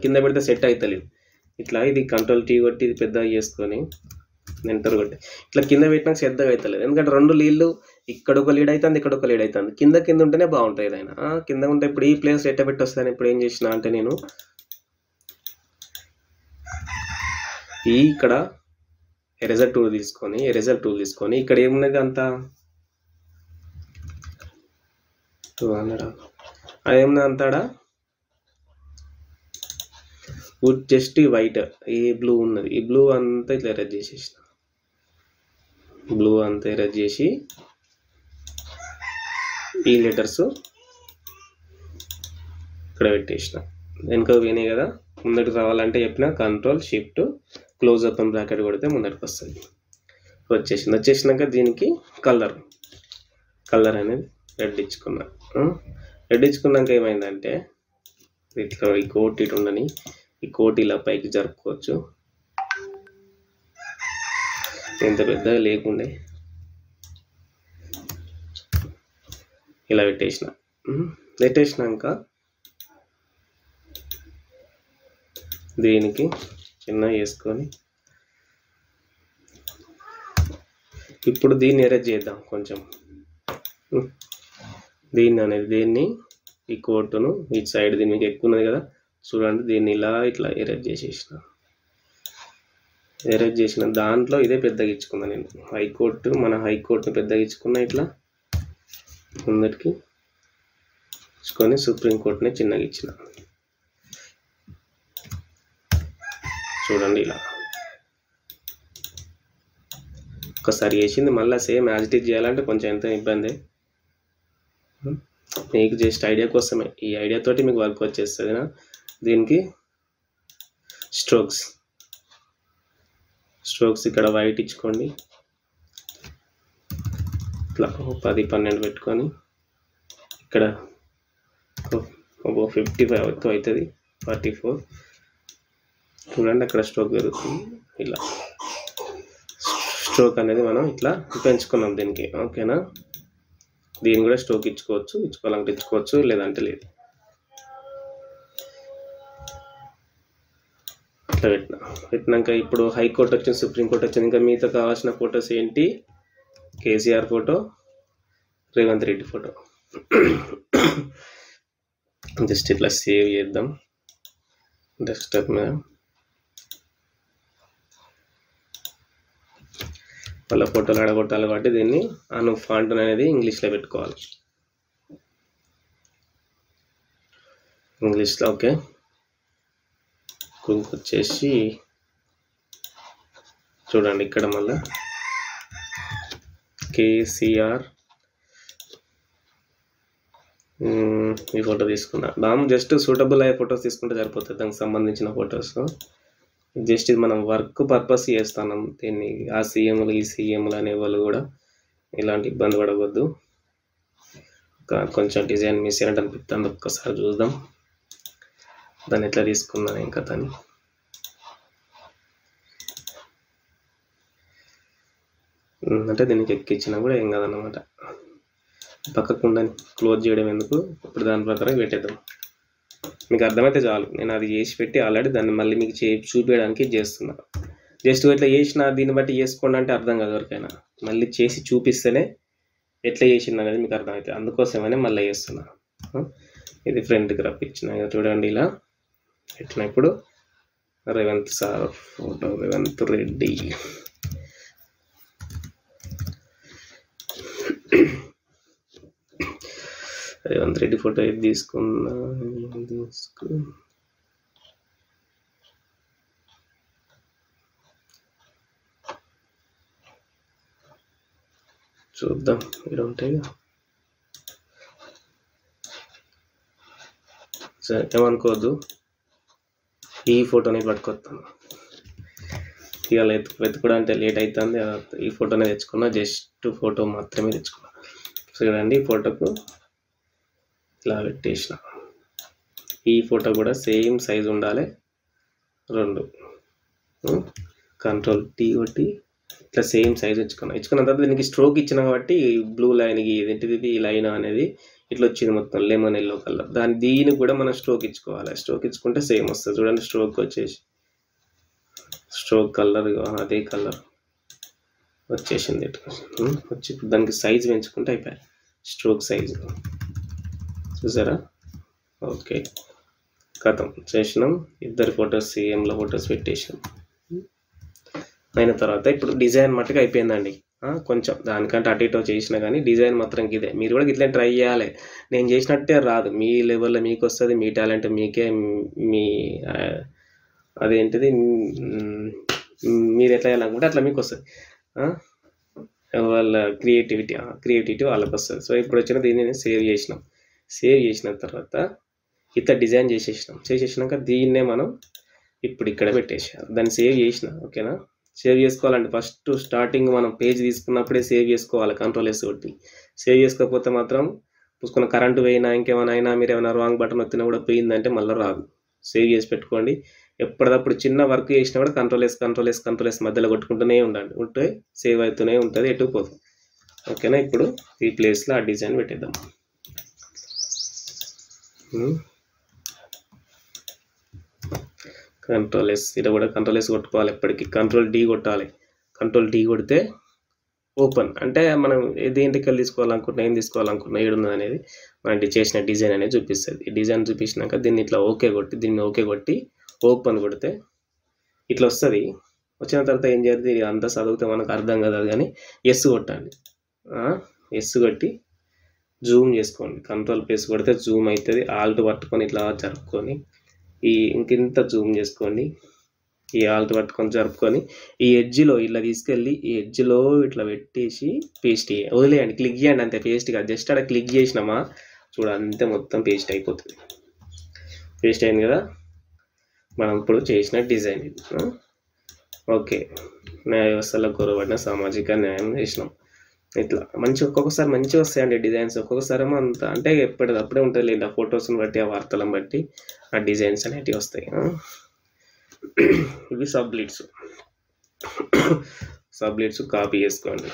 Speaker 1: కింద పెడితే సెట్ అవుతలేదు. ఇట్లా ఇది కంట్రోల్ టీ కొట్టి ఇది పెద్దగా చేసుకొని ఎంటర్ కొట్టి ఇట్లా కింద పెట్టినాక పెద్దగా అవుతలేదు. ఎందుకంటే రెండు లీడ్లు ఇక్కడ ఒక లీడ్ అవుతుంది, ఇక్కడ ఒక లీడ్ అవుతుంది. కింద ఉంటేనే బాగుంటుంది. ఏదైనా కింద ఉంటే ఇప్పుడు ఈ ప్లేస్ ఎట్ట పెట్టి వస్తాను. ఇప్పుడు ఏం చేసిన అంటే నేను ఇక్కడ ఎరేజర్ టూల్ తీసుకొని ఇక్కడ ఏమున్నది అంతా 200 అదేమున్నది అంతాడా జస్ట్ వైట్, ఈ బ్లూ ఉన్నది, ఈ బ్లూ అంతా ఇట్లా ఎరేజ్ చేసేసిన. బ్లూ అంతా ఎరేజ్ చేసి ఈ లెటర్స్ ఇక్కడ పెట్టేసిన. వెనుక పోయినాయి కదా, ముందటికి రావాలంటే చెప్పిన కంట్రోల్ షిఫ్ట్ క్లోజ్ అప్ అని బ్రాకెట్ కొడితే ముందటికి వస్తుంది. వచ్చేసినాక దీనికి కలర్ అనేది రెడ్ ఇచ్చుకున్నా. రెడ్ ఇచ్చుకున్నాక ఏమైందంటే ఇట్లా ఈ కోట్ ఇటు ఉండని, ఈ కోట్ ఇలా పైకి జరుపుకోవచ్చు. ఎంత పెద్దగా లేకుండే ఇలా పెట్టేసినాక దీనికి చిన్న వేసుకొని ఇప్పుడు దీన్ని ఎరేజ్ చేద్దాం కొంచెం. దీన్ని ఈ కోటును ఈ సైడ్ దీని మీకు ఎక్కువ ఉన్నది కదా చూడండి, దీన్ని ఇలా ఇట్లా ఎరేజ్ చేసిన దాంట్లో ఇదే పెద్దగా ఇచ్చుకున్నా నేను. మన హైకోర్టును పెద్దగా ఇచ్చుకున్నా, ఇట్లా ముందటికి ఇచ్చుకొని సుప్రీంకోర్టుని చిన్నగా ఇచ్చిన. చూడండి ఇలా ఒకసారి వేసింది, మళ్ళీ సేమ్ యాజ్ ఇట్ ఈజ్ చేయాలంటే కొంచెం ఎంత ఇబ్బంది. మీకు జస్ట్ ఐడియా కోసమే, ఈ ఐడియా తోటి మీకు వర్క్ వచ్చేస్తుంది. దీనికి స్ట్రోక్స్ ఇక్కడ వైట్ ఇచ్చుకోండి, ఇట్లా 10-12 పెట్టుకొని ఇక్కడ 55 ఎక్కువ అవుతుంది, 44. చూడండి అక్కడ స్ట్రోక్ పెరుగుతుంది. ఇలా స్ట్రోక్ అనేది మనం ఇట్లా పెంచుకున్నాం దీనికి, ఓకేనా. దీన్ని కూడా స్ట్రోక్ ఇచ్చుకోవాలంటే ఇచ్చుకోవచ్చు, లేదంటే లేదు. ఇట్లా పెట్టినాక ఇప్పుడు హైకోర్టు వచ్చింది, సుప్రీంకోర్టు వచ్చింది. ఇంకా మీతో కావాల్సిన ఫొటోస్ ఏంటి? KCR photo, Revanth Reddy photo. Just ఇట్లా సేవ్ చేద్దాం డెస్క్టాప్ మీద. వాళ్ళ ఫోటోలు ఆడగొట్టాలి కాబట్టి దీన్ని ఫాంట్ అనేది ఇంగ్లీష్లో పెట్టుకోవాలి, ఇంగ్లీష్లో. ఓకే, వచ్చేసి చూడండి ఇక్కడ మళ్ళీ కేసీఆర్ ఈ ఫోటో తీసుకున్నా. జస్ట్ సూటబుల్ అయ్యే ఫొటోస్ తీసుకుంటే సరిపోతుంది, దానికి సంబంధించిన ఫొటోస్. జస్ట్ ఇది మనం వర్క్ పర్పస్ చేస్తున్నాం దీన్ని. ఆ సీఎంలు ఈ సీఎంలు అనే వాళ్ళు కూడా ఇలాంటి ఇబ్బంది పడవద్దు. కొంచెం డిజైన్ మిస్ అయినట్టు అనిపిస్తుంది, ఒక్కసారి చూద్దాం దాన్ని ఎట్లా తీసుకున్నాను ఇంకా దాన్ని. అంటే దీనికి ఎక్కించినా కూడా ఏం కాదన్నమాట. పక్కకు ఉందని క్లోజ్ చేయడం ఎందుకు, ఇప్పుడు దాని ప్రకారం పెట్టేద్దాం. మీకు అర్థమైతే చాలు, నేను అది చేసి పెట్టి ఆల్రెడీ దాన్ని మళ్ళీ మీకు చూపించడానికి చేస్తున్నా. జస్ట్ ఇట్లా చేసిన దీన్ని బట్టి చేసుకోండి అంటే అర్థం కాదు ఎవరికైనా. మళ్ళీ చేసి చూపిస్తేనే ఎట్లా చేసింది అనేది మీకు అర్థమవుతుంది, అందుకోసమనే మళ్ళీ చేస్తున్నా. ఇది ఫ్రంట్కి రప్పించిన చూడండి ఇలా పెట్టిన. ఇప్పుడు Revanth sir photo, Revanth Reddy. Revanth Reddy photo ఏది తీసుకున్నా, చూద్దాం ఇక్కడ ఉంటాయి. సరే ఏమనుకోవద్దు, ఈ ఫోటోని పట్టుకొస్తాను. ఇక వెతుకోవడానికి లేట్ అవుతుంది, ఈ ఫోటోనే తెచ్చుకున్నా. జస్ట్ ఫోటో మాత్రమే తెచ్చుకున్నా. చూడండి ఫోటోకు ఇలా పెట్టేసిన. ఈ ఫోటో కూడా సేమ్ సైజు ఉండాలి, 2. Ctrl+T కొట్టి ఇట్లా సేమ్ సైజ్ ఇచ్చుకున్న తర్వాత దీనికి స్ట్రోక్ ఇచ్చిన కాబట్టి బ్లూ లైన్కి ఏంటిది ఈ లైన్ అనేది ఇట్లా వచ్చింది మొత్తం లెమన్ ఎల్లో కలర్. దీనికి కూడా మనం స్ట్రోక్ ఇచ్చుకోవాలి. స్ట్రోక్ ఇచ్చుకుంటే సేమ్ వస్తుంది. చూడండి స్ట్రోక్ వచ్చేసి స్ట్రోక్ కలర్ అదే కలర్ వచ్చేసింది. వచ్చి దానికి సైజ్ పెంచుకుంటే అయిపోయాయి. స్ట్రోక్ సైజ్ చూసారా? ఓకే, కథం చేసినాం. ఇద్దరు ఫొటోస్ సీఎంల ఫొటోస్ పెట్టేసాం. అయిన తర్వాత ఇప్పుడు డిజైన్ మట్టుకు అయిపోయిందండి. కొంచెం దానికంటే అటు ఇటు చేసినా కానీ డిజైన్ మాత్రం ఇదే. మీరు కూడా ఇట్లా ట్రై చేయాలి. నేను చేసినట్టే రాదు, మీ లెవెల్లో మీకు వస్తుంది. మీ టాలెంట్ మీకే, మీ అదేంటిది మీరు ఎట్లా చేయాలనుకుంటే అట్లా మీకు వస్తుంది. వాళ్ళ క్రియేటివిటీ వాళ్ళకి వస్తుంది. సో ఇప్పుడు వచ్చిన దీన్ని సేవ్ చేసినాం. సేవ్ చేసిన తర్వాత ఇట్లా డిజైన్ చేసేసినాక దీన్నే మనం ఇప్పుడు ఇక్కడ పెట్టేసాం. దాన్ని సేవ్ చేసిన. ఓకేనా? సేవ్ చేసుకోవాలంటే ఫస్ట్ స్టార్టింగ్ మనం పేజ్ తీసుకున్నప్పుడే సేవ్ చేసుకోవాలి. Ctrl+S కొట్టి. సేవ్ చేసుకోకపోతే మాత్రం పుసుకున్న కరెంటు పోయినా ఇంకేమైనా అయినా మీరు ఏమైనా రాంగ్ బటన్ వచ్చినా కూడా పోయిందంటే మళ్ళీ రాదు. సేవ్ చేసి పెట్టుకోండి. ఎప్పటికప్పుడు చిన్న వర్క్ చేసినా కూడా Ctrl+S మధ్యలో కొట్టుకుంటూనే ఉంటే సేవ్ అవుతూనే ఉంటుంది, ఎటు పోతుంది. ఓకేనా? ఇప్పుడు ఈ ప్లేస్లో ఆ డిజైన్ పెట్టేద్దాం. కంట్రోల్ ఎస్, ఇది కూడా కంట్రోల్ ఎస్ కొట్టుకోవాలి. ఎప్పటికీ కంట్రోల్ డి కొట్టాలి. కంట్రోల్ డి కొడితే ఓపెన్ అంటే మనం దేంటికి వెళ్ళి తీసుకోవాలనుకుంటున్నా, ఏం తీసుకోవాలనుకుంటున్నా, ఏడున్నది అనేది మనం చేసిన డిజైన్ అనేది చూపిస్తుంది. ఈ డిజైన్ చూపించినాక దీన్ని ఇట్లా ఓకే కొట్టి, దీన్ని ఓకే కొట్టి ఓపెన్ కొడితే ఇట్లా వస్తుంది. వచ్చిన తర్వాత ఏం చేయాలి, ఇది అంతా చదివితే మనకు అర్థం కదా కానీ ఎస్ కొట్టండి. ఎస్ కొట్టి జూమ్ చేసుకోండి. కంట్రోల్ ప్లస్ కొడితే జూమ్ అవుతుంది. ఆల్ట్ పట్టుకొని ఇట్లా జరుపుకొని ఇంకింత జూమ్ చేసుకోండి. ఈ ఆల్ట్ పట్టుకొని జరుపుకొని ఈ ఎడ్జ్లో ఇట్లా తీసుకెళ్ళి ఈ ఎడ్జ్లో ఇట్లా పెట్టేసి పేస్ట్ వదిలేయండి. క్లిక్ చేయండి అంతే. పేస్ట్ కాదు, జస్ట్ అక్కడ క్లిక్ చేసినామా చూడ అంతే, మొత్తం పేస్ట్ అయిపోతుంది. పేస్ట్ అయింది కదా మనం ఇప్పుడు చేసిన డిజైన్ ఇది. ఓకే, న్యాయ వ్యవస్థలో కూరబడిన సామాజిక న్యాయం చేసినాం. ఇట్లా మంచి ఒక్కొక్కసారి మంచిగా వస్తాయండి డిజైన్స్. ఒక్కొక్కసారి ఏమో అంత అంటే ఎప్పటికప్పుడే ఉంటుంది లేదు, ఆ ఫొటోస్ని బట్టి ఆ వార్తలను బట్టి ఆ డిజైన్స్ అనేటివి వస్తాయి. ఇవి సబ్లీడ్స్. సబ్లీడ్స్ కాపీ చేసుకోండి.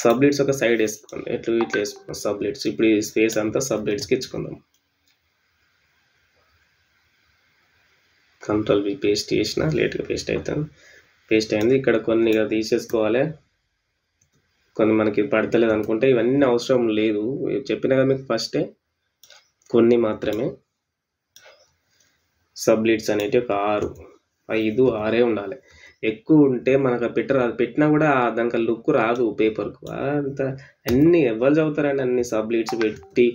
Speaker 1: సబ్లీడ్స్ ఒక సైడ్ వేసుకోండి. ఇట్లా వేసుకోండి సబ్లీడ్స్. ఇప్పుడు ఈ స్పేస్ అంతా సబ్లీడ్స్కి ఇచ్చుకుందాం. కంట్రోల్ బి పేస్ట్ చేసిన లేట్గా పేస్ట్ అవుతాను. పేస్ట్ అయింది. ఇక్కడ కొన్ని తీసేసుకోవాలి. కొన్ని మనకి పడతలేదు అనుకుంటే ఇవన్నీ అవసరం లేదు, చెప్పిన కదా మీకు ఫస్టే. కొన్ని మాత్రమే సబ్లీడ్స్ అనేటివి ఒక 6, 5, 6 ఉండాలి. ఎక్కువ ఉంటే మనకు పెట్టరాదు. పెట్టినా కూడా దానికి లుక్ రాదు పేపర్కు. అంత అన్నీ ఎవరు చదువుతారండి? అన్ని సబ్లీడ్స్ పెట్టి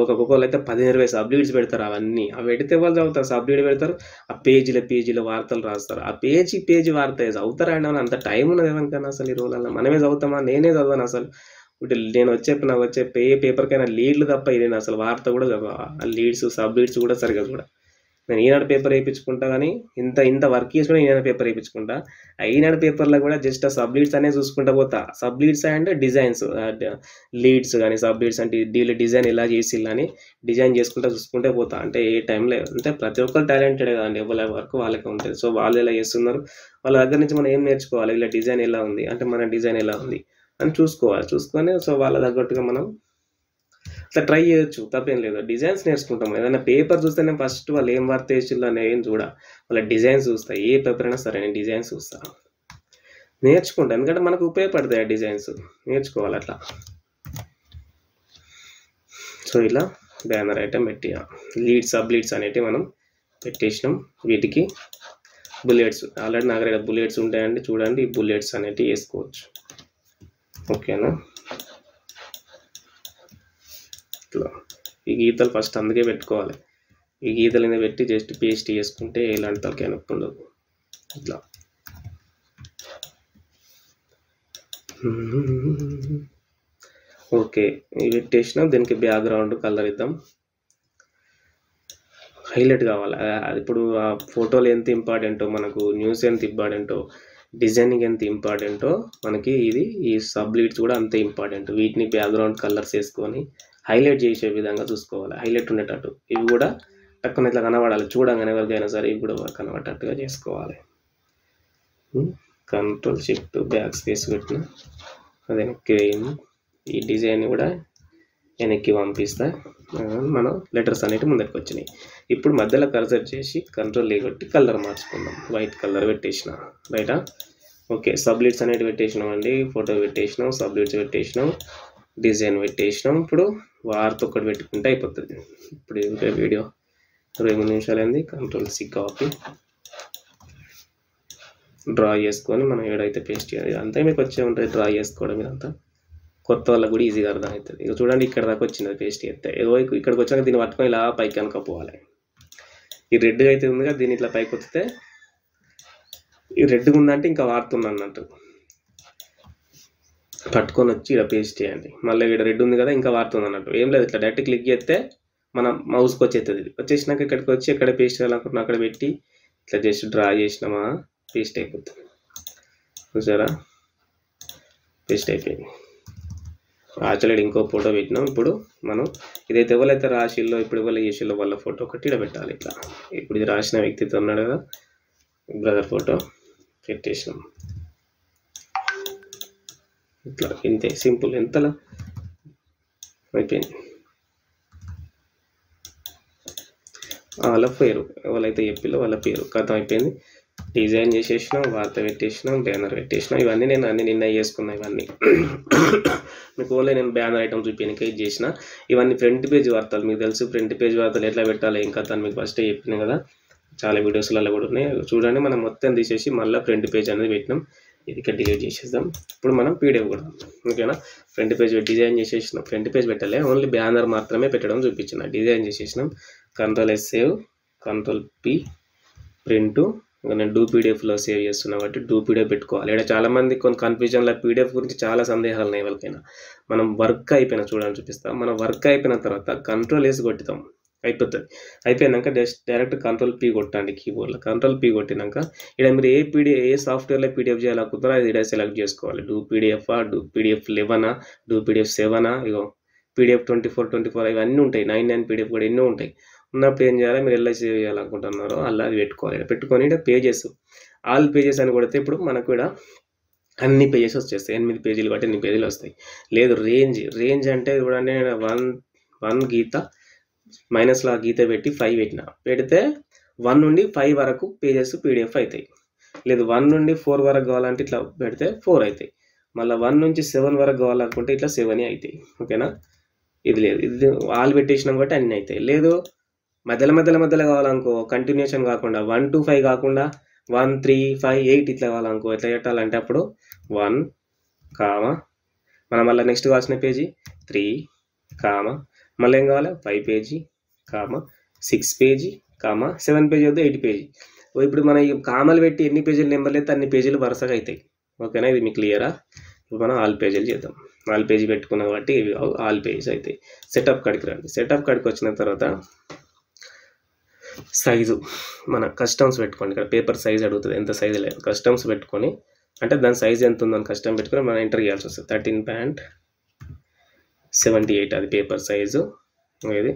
Speaker 1: ఒక్కొక్కరు అయితే 10-20 సబ్లీడ్స్ పెడతారు. అవన్నీ పెడితే ఎవరు చదువుతారు? సబ్లీడ్ పెడతారు, ఆ పేజీల వార్తలు రాస్తారు. ఆ పేజీ వార్త చదువుతారా అండి? అంత టైం ఉన్నది ఎవరికైనా అసలు ఈ రోజుల్లో? మనమే చదువుతామా? నేనే చదవను అసలు. ఇప్పుడు నేను నాకు వచ్చే పేపర్కైనా లీడ్లు తప్ప ఇది అసలు వార్త కూడా చదవ. ఆ లీడ్స్ సబ్లీడ్స్ కూడా సరిగా కూడా. నేను ఈనాడు పేపర్ వేయించుకుంటా కానీ ఇంత వర్క్ చేసుకుని ఈనాడు పేపర్ వేయించుకుంటా. ఈనాడు పేపర్లో కూడా జస్ట్ ఆ సబ్లీడ్స్ అనేది చూసుకుంటా పోతా. సబ్లీడ్స్ అండ్ డిజైన్స్, లీడ్స్ కానీ సబ్లీడ్స్ అంటే డీల్ డిజైన్ ఎలా చేసిల్లని డిజైన్ చూసుకుంటే పోతా. అంటే ఏ టైంలో అంటే ప్రతి ఒక్కరు టాలెంటెడ్ కదండి, ఎవరి వర్క్ వాళ్ళకి ఉంటుంది. సో వాళ్ళు ఎలా చేస్తున్నారు, వాళ్ళ దగ్గర నుంచి మనం ఏం నేర్చుకోవాలి, ఇలా డిజైన్ ఎలా ఉంది అంటే మన డిజైన్ ఎలా ఉంది అని చూసుకొని సో వాళ్ళ తగ్గట్టుగా మనం అట్లా ట్రై చేయొచ్చు, తప్పేం లేదు. డిజైన్స్ నేర్చుకుంటాం. ఏదైనా పేపర్ చూస్తే నేను ఫస్ట్ వాళ్ళు ఏం వార్త వేసిల్లు అని ఏం చూడ, వాళ్ళ డిజైన్స్ చూస్తా. ఏ పేపర్ అయినా సరే నేను డిజైన్స్ చూస్తా, నేర్చుకుంటా. ఎందుకంటే మనకు ఉపయోగపడతాయి ఆ డిజైన్స్, నేర్చుకోవాలి అట్లా. సో ఇలా బ్యానర్ ఐటమ్ పెట్టి లీడ్స్ సబ్లీడ్స్ అనేటివి మనం పెట్టేసినాం. వీటికి బుల్లెట్స్ ఆల్రెడీ నా దగ్గర బుల్లెట్స్ ఉంటాయండి, చూడండి. ఈ బుల్లెట్స్ అనేటివి వేసుకోవచ్చు. ఓకేనా? ఇట్లా ఈ గీతలు ఫస్ట్ అందుకే పెట్టుకోవాలి. ఈ గీతలు అనేది పెట్టి జస్ట్ పేస్ట్ చేసుకుంటే ఎలాంటి తలకాయ నొప్పి ఉండదు. ఇట్లా ఓకే, ఇవి పెట్టేసినా దీనికి బ్యాక్గ్రౌండ్ కలర్ ఇద్దాం. హైలైట్ కావాలి. ఇప్పుడు ఆ ఫోటోలు ఎంత ఇంపార్టెంటో, మనకు న్యూస్ ఎంత ఇంపార్టెంటో, డిజైనింగ్ ఎంత ఇంపార్టెంటో మనకి ఈ సబ్లీడ్స్ కూడా అంతే ఇంపార్టెంట్. వీటిని బ్యాక్గ్రౌండ్ కలర్స్ వేసుకొని హైలైట్ చేసే విధంగా చూసుకోవాలి, హైలైట్ ఉండేటట్టు. ఇవి కూడా టక్కున ఇట్లా కనబడాలి, చూడంగానే ఎవరికైనా సరే ఇవి కూడా కనబడేటట్టుగా చేసుకోవాలి. కంట్రోల్ షిఫ్ట్ బ్యాక్ స్పేస్ పెట్టిన అది వెనక్కి వేయండి. ఈ డిజైన్ కూడా వెనక్కి పంపిస్తా. మనం లెటర్స్ అనేవి ముందరికి వచ్చినాయి. ఇప్పుడు మధ్యలో కర్సర్ చేసి కంట్రోల్ కొట్టి కలర్ మార్చుకుందాం. వైట్ కలర్ పెట్టేసిన రైటా. ఓకే, సబ్లీడ్స్ అనేవి పెట్టేసినాం అండి. ఫోటో పెట్టేసినాం, సబ్లీడ్స్ పెట్టేసినాం, డిజైన్ పెట్టేసినాం. ఇప్పుడు వార్త ఒక్కటి పెట్టుకుంటే అయిపోతుంది. ఇప్పుడు వీడియో 23 నిమిషాలు అయింది. కంట్రోల్ సి కాపీ డ్రా చేసుకొని మనం ఏడైతే పేస్ట్ చేయాలి అంతా మీకు వచ్చే ఉంటుంది. డ్రా చేసుకోవడం ఇదంతా కొత్త వాళ్ళకి కూడా ఈజీగా అర్థం అవుతుంది. ఇక చూడండి, ఇక్కడ దాకా వచ్చింది పేస్ట్ చేస్తే. ఏదో ఇక్కడికి వచ్చాక దీన్ని పట్టుకొని ఇలా పైకి అనుకపోవాలి. ఈ రెడ్గా అయితే ఉందిగా, దీన్ని ఇట్లా పైకి వస్తే ఈ రెడ్గా ఉందంటే ఇంకా వాడుతుంది అన్నట్టు. పట్టుకొని వచ్చి ఇక్కడ పేస్ట్ చేయండి. మళ్ళీ ఇక్కడ రెడ్ ఉంది కదా, ఇంకా వాడుతుంది అన్నట్టు. ఏం లేదు, ఇట్లా డైరెక్ట్ క్లిక్ చేస్తే మనం మౌస్కి వచ్చేస్తుంది. వచ్చేసినాక ఇక్కడికి వచ్చి ఎక్కడ పేస్ట్ చేయాలనుకుంటున్నా అక్కడ పెట్టి ఇట్లా జస్ట్ డ్రా చేసినామా పేస్ట్ అయిపోతుంది. చూసారా, పేస్ట్ అయిపోయింది. యాక్చువల్లీ ఇంకో ఫోటో పెట్టినాం. ఇప్పుడు మనం ఇదైతే ఎవరైతే రాసిల్లో, ఇప్పుడు ఎవరు చేసిల్లో వాళ్ళ ఫోటో ఒకటి ఇక్కడ పెట్టాలి. ఇట్లా ఇప్పుడు ఇది రాసిన వ్యక్తితో ఉన్నాడు కదా, బ్రదర్ ఫోటో పెట్టేసినాం. ఇట్లా ఇంతే సింపుల్, ఎంతలా అయిపోయింది. వాళ్ళ పేరు, ఎవరైతే చెప్పిలో వాళ్ళ పేరు. కథం అయిపోయింది. డిజైన్ చేసేసినాం, వార్త పెట్టేసినాం, బ్యానర్ పెట్టేసినాం. ఇవన్నీ నేను నిన్న చేసుకున్నా. ఇవన్నీ మీకు ఓన్లీ నేను బ్యానర్ ఐటమ్ చూపించడానికి ఇది చేసిన. ఇవన్నీ ఫ్రంట్ పేజ్ వార్తలు. మీకు తెలుసు ఫ్రంట్ పేజ్ వార్తలు ఎట్లా పెట్టాలి ఏం కథ అని మీకు ఫస్టే చెప్పిన కదా, చాలా వీడియోస్లలో కూడా ఉన్నాయి. చూడండి, మనం మొత్తం తీసేసి మళ్ళీ ఫ్రంట్ పేజ్ అనేది పెట్టినాం. ఇది ఇక్కడ డిలీట్ చేసేద్దాం. ఇప్పుడు మనం పీడిఎఫ్ కూడా, ఓకేనా. ఫ్రంట్ పేజ్ డిజైన్ చేసేసినాం. ఫ్రంట్ పేజ్ పెట్టాలి, ఓన్లీ బ్యానర్ మాత్రమే పెట్టడం చూపించిన. డిజైన్ చేసేసినాం. Ctrl+S save, Ctrl+P print. నేను డూ పీడిఎఫ్లో సేవ్ చేస్తున్నా కాబట్టి డూ పీడిఎఫ్ పెట్టుకోవాలి. ఇక్కడ చాలామంది కొన్ని కన్ఫ్యూజన్లో పీడిఎఫ్ గురించి చాలా సందేహాలు ఉన్నాయి ఎవరికైనా. మనం వర్క్ అయిపోయినా చూడాలని చూపిస్తాం. మనం వర్క్ అయిపోయిన తర్వాత Ctrl+S కొట్టుతాం, అయిపోతుంది. అయిపోయినాక డైరెక్ట్ Ctrl+P కొట్టండి కీబోర్డ్లో. Ctrl+P కొట్టినాక ఇక్కడ మీరు ఏ సాఫ్ట్వేర్లో పీడిఎఫ్ చేయాలనుకుంటారో అది ఇక్కడ సెలెక్ట్ చేసుకోవాలి. Do PDF, do PDF 11, do PDF 7, ego PDF 24 ఇవన్నీ ఉంటాయి. 99 పీడిఎఫ్ కూడా ఎన్నో ఉంటాయి. ఉన్నప్పుడు ఏం చేయాలి, మీరు ఎలా సేవ్ చేయాలనుకుంటున్నారో అలా అది పెట్టుకోవాలి. పెట్టుకొని ఇక్కడ పేజెస్, ఆల్ పేజెస్ అని కొడితే ఇప్పుడు మనకు కూడా అన్ని పేజెస్ వచ్చేస్తాయి. 8 పేజీలు బట్టి 8 పేజీలు వస్తాయి. లేదు రేంజ్ అంటే చూడండి, 1 గీత మైనస్లో గీత పెట్టి 5 పెడితే 1 నుండి 5 వరకు పేజెస్ పీడిఎఫ్ అవుతాయి. లేదు 1 నుండి 4 వరకు కావాలంటే ఇట్లా పెడితే 4 అవుతాయి. మళ్ళీ 1 నుంచి 7 వరకు కావాలనుకుంటే ఇట్లా 7 అవుతాయి, ఓకేనా. ఇది లేదు, ఇది ఆల్ పెట్టేసినాం కాబట్టి అన్నీ అవుతాయి. లేదు మధ్యలో కావాలనుకో, కంటిన్యూషన్ కాకుండా 1 to 5 కాకుండా 1, 3, 5, 8 ఇట్లా కావాలనుకో, ఎట్లా పెట్టాలంటే అప్పుడు 1, మనం మళ్ళీ నెక్స్ట్ కావాల్సిన పేజీ 3, మళ్ళీ ఏం కావాలి 5 పేజీ, 6 పేజీ, 7 పేజీ వద్ద 8 పేజీ. ఇప్పుడు మనం ఈ కామలు పెట్టి ఎన్ని పేజీలు నెంబర్ అయితే అన్ని పేజీలు వరుసగా అవుతాయి, ఓకేనా. ఇది మీకు క్లియరా. ఇప్పుడు మనం ఆల్ పేజీలు చేద్దాం. ఆల్ పేజీ పెట్టుకున్నాం కాబట్టి ఇవి ఆల్ పేజెస్ అవుతాయి. సెటప్ కాడికి రండి. సెటప్ కాడికి వచ్చిన తర్వాత సైజు మన కస్టమ్స్ పెట్టుకోండి. ఇక్కడ పేపర్ సైజ్ అడుగుతుంది, ఎంత సైజు లేదు. కస్టమ్స్ పెట్టుకొని అంటే దాని సైజ్ ఎంత ఉందని కస్టమ్ పెట్టుకొని మనం ఎంటర్ చేయాల్సి వస్తుంది. 13.78 అది పేపర్ సైజు. ఇది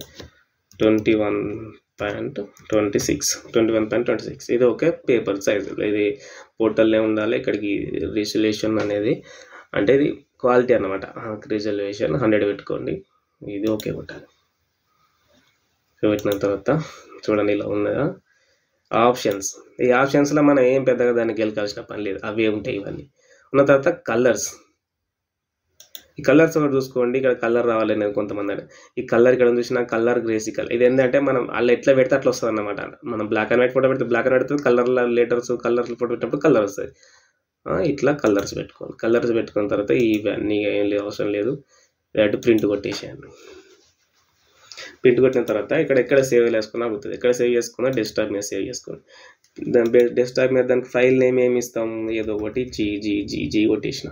Speaker 1: 21.26 ఇది ఓకే పేపర్ సైజు. ఇది పోర్టల్లో ఉండాలి. ఇక్కడికి రిజల్యూషన్ అనేది అంటే ఇది క్వాలిటీ అన్నమాట. రిజల్యూషన్ 100 పెట్టుకోండి. ఇది ఓకే కొట్టాలి. పెట్టిన తర్వాత చూడండి ఇలా ఉన్నదా ఆప్షన్స్. ఈ ఆప్షన్స్లో మనం ఏం పెద్దగా దాన్ని గెలకాల్సిన పని లేదు, అవే ఉంటాయి ఇవన్నీ. ఉన్న తర్వాత కలర్స్, ఈ కలర్స్ ఒకటి చూసుకోండి. ఇక్కడ కలర్ రావాలి నేను కొంతమంది ఈ కలర్ ఇక్కడ చూసిన కలర్ గ్రేసికల్. ఇది ఏంటంటే మనం వాళ్ళు ఎట్లా పెడితే అట్లా వస్తుంది అన్నమాట. మనం బ్లాక్ అండ్ వైట్ ఫోటో పెడితే బ్లాక్ అండ్ వైట్ వస్తుంది, కలర్ల లెటర్స్ కలర్లు ఫోటో పెట్టినప్పుడు కలర్ వస్తుంది. ఇట్లా కలర్స్ పెట్టుకోండి. కలర్స్ పెట్టుకున్న తర్వాత ఇవన్నీ ఏం అవసరం లేదు, డైరెక్ట్ ప్రింట్ కొట్టేసేయండి. ప్రింట్ కొట్టిన తర్వాత ఎక్కడ సేవ్ చేసుకున్నా అవుతుంది. ఎక్కడ సేవ్ చేసుకున్నా డెస్క్టాప్ మీద సేవ్ చేసుకోండి. దాని డెస్క్టాప్ మీద దానికి ఫైల్ నేమ్ ఏమి ఇస్తాం, ఏదో ఒకటి జీ కొట్టేసిన,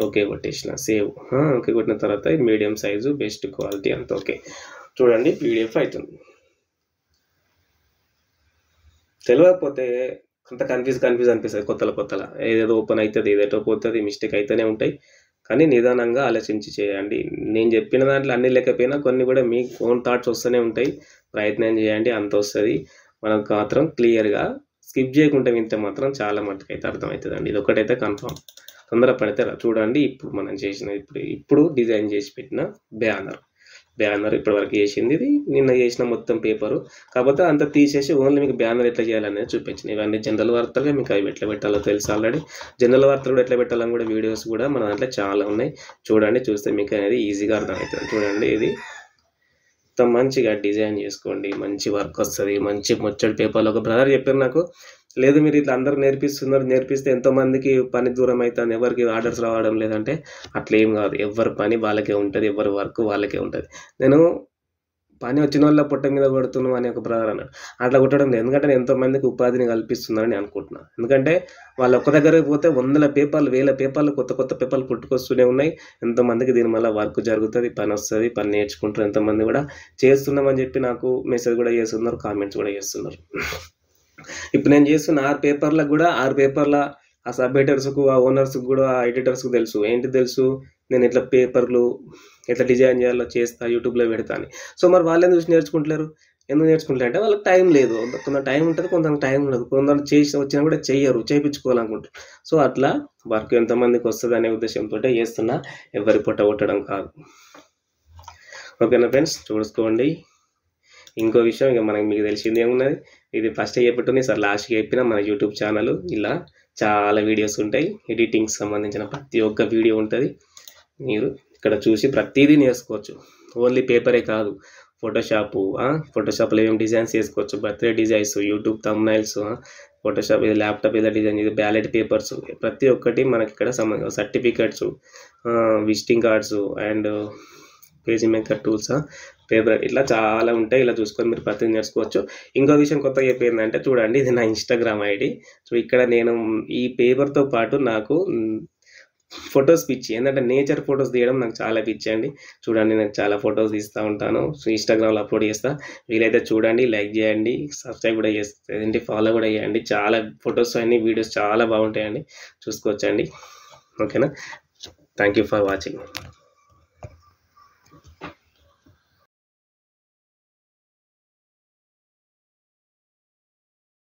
Speaker 1: ఓకే కొట్టేసిన, సేవ్. ఓకే కొట్టిన తర్వాత మీడియం సైజు బెస్ట్ క్వాలిటీ అంత ఓకే. చూడండి పీడిఎఫ్ అవుతుంది. తెలియకపోతే కొంత కన్ఫ్యూజ్ అనిపిస్తుంది. కొత్తలా ఏదేదో ఓపెన్ అవుతుంది, ఏదేటో పోతుంది, మిస్టేక్ అయితేనే ఉంటాయి. కానీ నిదానంగా ఆలోచించి చేయండి. నేను చెప్పిన దాంట్లో అన్ని లేకపోయినా కొన్ని కూడా మీ ఓన్ థాట్స్ వస్తూనే ఉంటాయి. ప్రయత్నం చేయండి, అంత వస్తుంది. మనకు మాత్రం క్లియర్గా స్కిప్ చేయకుండా వింటే మాత్రం చాలా మట్టుకైతే అర్థమవుతుందండి. ఇది ఒకటైతే కన్ఫర్మ్. తొందరపడితే చూడండి. ఇప్పుడు మనం చేసిన ఇప్పుడు డిజైన్ చేసి పెట్టిన బ్యానర్ ఇప్పటి వరకు చేసింది. ఇది నిన్న చేసిన మొత్తం పేపరు. కాకపోతే అంత తీసేసి ఓన్లీ మీకు బ్యానర్ ఎట్లా చేయాలనేది చూపించింది. ఇవన్నీ జనరల్ వార్తలుగా మీకు అవి ఎట్లా పెట్టాలో తెలుసు ఆల్రెడీ. జనరల్ వార్తలు కూడా ఎట్లా పెట్టాలని కూడా వీడియోస్ కూడా మన దాంట్లో చాలా ఉన్నాయి. చూడండి, చూస్తే మీకు అనేది ఈజీగా అర్థమవుతుంది. చూడండి, ఇది మొత్తం మంచిగా డిజైన్ చేసుకోండి, మంచి వర్క్ వస్తుంది. మంచి ముచ్చటి పేపర్లో ఒక బ్రదర్ చెప్పారు నాకు, లేదు మీరు ఇట్లా అందరూ నేర్పిస్తే ఎంతోమందికి పని దూరం అవుతుంది, ఎవరికి ఆర్డర్స్ రావడం లేదంటే అట్లా ఏం కాదు. ఎవరి పని వాళ్ళకే ఉంటుంది, ఎవరి వర్క్ వాళ్ళకే ఉంటుంది. నేను పని వచ్చిన వాళ్ళ పొట్ట మీద కొడుతున్నాం అని ఒక బ్రదర్ అన్నాడు. అట్లా కొట్టడం లేదు, ఎందుకంటే నేను ఎంతోమందికి ఉపాధిని కల్పిస్తున్నానని అనుకుంటున్నాను. ఎందుకంటే వాళ్ళు ఒక్క దగ్గరికి పోతే 100 పేపర్లు 1000 పేపర్లు కొత్త పేపర్లు పుట్టుకొస్తూనే ఉన్నాయి. ఎంతోమందికి దీనివల్ల వర్క్ జరుగుతుంది, పని వస్తుంది, పని నేర్చుకుంటారు. ఎంతోమంది కూడా చేస్తున్నామని చెప్పి నాకు మెసేజ్ కూడా చేస్తున్నారు, కామెంట్స్ కూడా చేస్తున్నారు. ఇప్పుడు నేను చేస్తున్న 6 పేపర్లకు కూడా 6 పేపర్ల ఆ సబ్ ఎడిటర్స్కు, ఆ ఓనర్స్కి కూడా, ఆ ఎడిటర్స్కి తెలుసు. ఏంటి తెలుసు, నేను ఇట్లా పేపర్లు ఎట్లా డిజైన్ చేయాలో చేస్తా, యూట్యూబ్లో పెడతాను. సో మరి వాళ్ళు ఎందుకు నేర్చుకుంటలేరు? ఎందుకు నేర్చుకుంటారు అంటే వాళ్ళకి టైం లేదు. కొంత టైం ఉంటుంది, కొంత టైం ఉండదు. కొందరు వచ్చినా కూడా చేయించుకోవాలనుకుంటారు. సో అట్లా వర్క్ ఎంతమందికి వస్తుంది అనే ఉద్దేశంతో చేస్తున్నా, ఎవరి పొట్ట కొట్టడం కాదు. ఓకేనా ఫ్రెండ్స్, చూసుకోండి. ఇంకో విషయం ఇక మనకి మీకు తెలిసింది ఏమున్నది, ఇది ఫస్ట్ చెప్పట్టుని సార్ లాస్ట్కి చెప్పిన మన యూట్యూబ్ ఛానల్ ఇలా చాలా వీడియోస్ ఉంటాయి, ఎడిటింగ్కి సంబంధించిన ప్రతి ఒక్క వీడియో ఉంటుంది. మీరు ఇక్కడ చూసి ప్రతిదీ నేర్చుకోవచ్చు. ఓన్లీ పేపరే కాదు, ఫోటోషాప్లో ఏమేమి డిజైన్స్ చేసుకోవచ్చు, birthday designs, YouTube thumbnails, Photoshop, ఇది ల్యాప్టాప్ ఏదో డిజైన్, ఇది బ్యాలెట్ పేపర్స్, ప్రతి ఒక్కటి మనకి ఇక్కడ certificates, visiting cards and page maker tools, paper, ఇట్లా చాలా ఉంటాయి. ఇలా చూసుకొని మీరు ప్రతిదీ నేర్చుకోవచ్చు. ఇంకో విషయం కొత్తగా చెప్పిందంటే చూడండి, ఇది నా ఇన్స్టాగ్రామ్ ఐడి. సో ఇక్కడ నేను ఈ పేపర్తో పాటు నాకు ఫొటోస్ పిచ్చి, ఏంటంటే నేచర్ ఫొటోస్ తీయడం నాకు చాలా పిచ్చి అండి. చూడండి, నేను చాలా ఫొటోస్ తీస్తూ ఉంటాను. సో ఇన్స్టాగ్రామ్లో అప్లోడ్ చేస్తా. వీలైతే చూడండి, లైక్ చేయండి, సబ్స్క్రైబ్ కూడా చేస్తే ఫాలో కూడా చేయండి. చాలా ఫొటోస్ అన్ని వీడియోస్ చాలా బాగుంటాయండి, చూసుకోవచ్చండి. ఓకేనా? Thank you for watching.